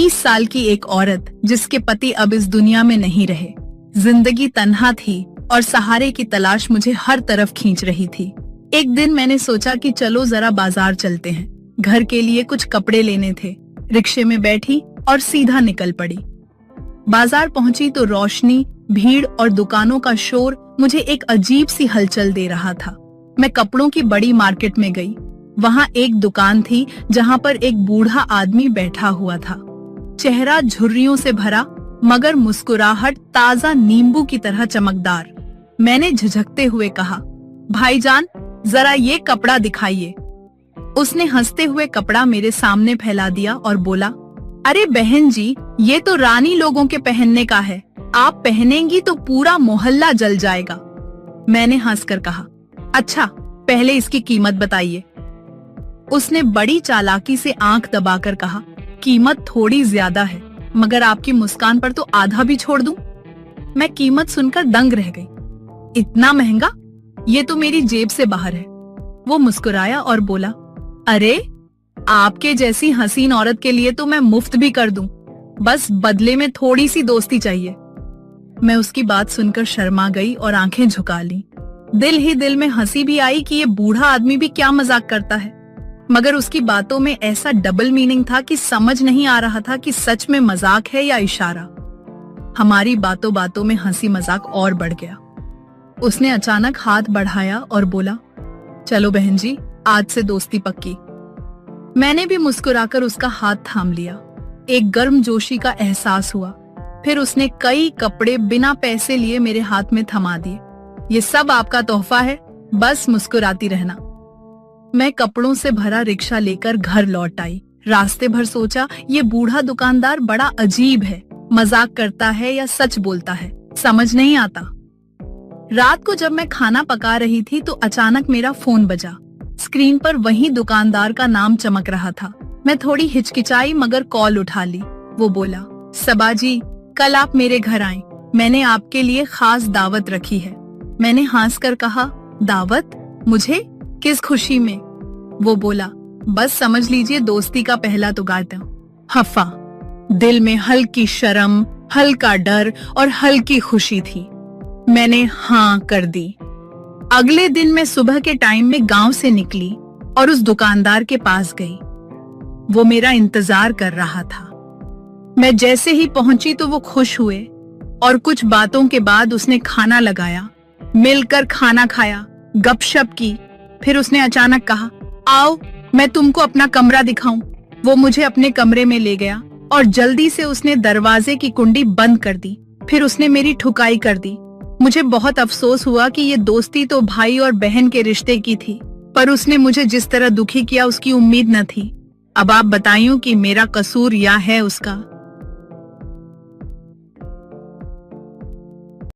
30 साल की एक औरत जिसके पति अब इस दुनिया में नहीं रहे। जिंदगी तन्हा थी और सहारे की तलाश मुझे हर तरफ खींच रही थी। एक दिन मैंने सोचा कि चलो जरा बाजार चलते हैं। घर के लिए कुछ कपड़े लेने थे। रिक्शे में बैठी और सीधा निकल पड़ी। बाजार पहुंची तो रोशनी, भीड़ और दुकानों का शोर मुझे एक अजीब सी हलचल दे रहा था। मैं कपड़ों की बड़ी मार्केट में गई। वहाँ एक दुकान थी जहाँ पर एक बूढ़ा आदमी बैठा हुआ था। चेहरा झुर्रियों से भरा मगर मुस्कुराहट ताजा नींबू की तरह चमकदार। मैंने झिझकते हुए कहा, भाईजान जरा ये कपड़ा दिखाइए। उसने हंसते हुए कपड़ा मेरे सामने फैला दिया और बोला, अरे बहन जी, ये तो रानी लोगों के पहनने का है। आप पहनेंगी तो पूरा मोहल्ला जल जाएगा। मैंने हंसकर कहा, अच्छा पहले इसकी कीमत बताइए। उसने बड़ी चालाकी से आंख दबाकर कहा, कीमत थोड़ी ज्यादा है मगर आपकी मुस्कान पर तो आधा भी छोड़ दूं। मैं कीमत सुनकर दंग रह गई। इतना महंगा? ये तो मेरी जेब से बाहर है। वो मुस्कुराया और बोला, अरे आपके जैसी हसीन औरत के लिए तो मैं मुफ्त भी कर दूं, बस बदले में थोड़ी सी दोस्ती चाहिए। मैं उसकी बात सुनकर शर्मा गई और आंखें झुका ली। दिल ही दिल में हंसी भी आई कि ये बूढ़ा आदमी भी क्या मजाक करता है, मगर उसकी बातों में ऐसा डबल मीनिंग था कि समझ नहीं आ रहा था कि सच में मजाक है या इशारा। हमारी बातों बातों में हंसी मजाक और बढ़ गया। उसने अचानक हाथ बढ़ाया और बोला, चलो बहन जी, आज से दोस्ती पक्की। मैंने भी मुस्कुराकर उसका हाथ थाम लिया। एक गर्मजोशी का एहसास हुआ। फिर उसने कई कपड़े बिना पैसे लिए मेरे हाथ में थमा दिए। ये सब आपका तोहफा है, बस मुस्कुराती रहना। मैं कपड़ों से भरा रिक्शा लेकर घर लौट आई। रास्ते भर सोचा, ये बूढ़ा दुकानदार बड़ा अजीब है, मजाक करता है या सच बोलता है, समझ नहीं आता। रात को जब मैं खाना पका रही थी तो अचानक मेरा फोन बजा। स्क्रीन पर वही दुकानदार का नाम चमक रहा था। मैं थोड़ी हिचकिचाई मगर कॉल उठा ली। वो बोला, सबा जी, कल आप मेरे घर आएं, मैंने आपके लिए खास दावत रखी है। मैंने हंसकर कहा, दावत? मुझे? किस खुशी में? वो बोला, बस समझ लीजिए दोस्ती का पहला तुगाता। हफा। दिल में हल्की शर्म, हल्का डर और हल्की खुशी थी। मैंने हाँ कर दी। अगले दिन मैं सुबह के टाइम में गांव से निकली और उस दुकानदार के पास गई। वो मेरा इंतजार कर रहा था। मैं जैसे ही पहुंची तो वो खुश हुए और कुछ बातों के बाद उसने खाना लगाया। मिलकर खाना खाया, गपशप की। फिर उसने अचानक कहा, आओ मैं तुमको अपना कमरा दिखाऊं। वो मुझे अपने कमरे में ले गया और जल्दी से उसने दरवाजे की कुंडी बंद कर दी। फिर उसने मेरी ठुकाई कर दी। मुझे बहुत अफसोस हुआ कि ये दोस्ती तो भाई और बहन के रिश्ते की थी, पर उसने मुझे जिस तरह दुखी किया उसकी उम्मीद न थी। अब आप बताइए कि मेरा कसूर या है उसका।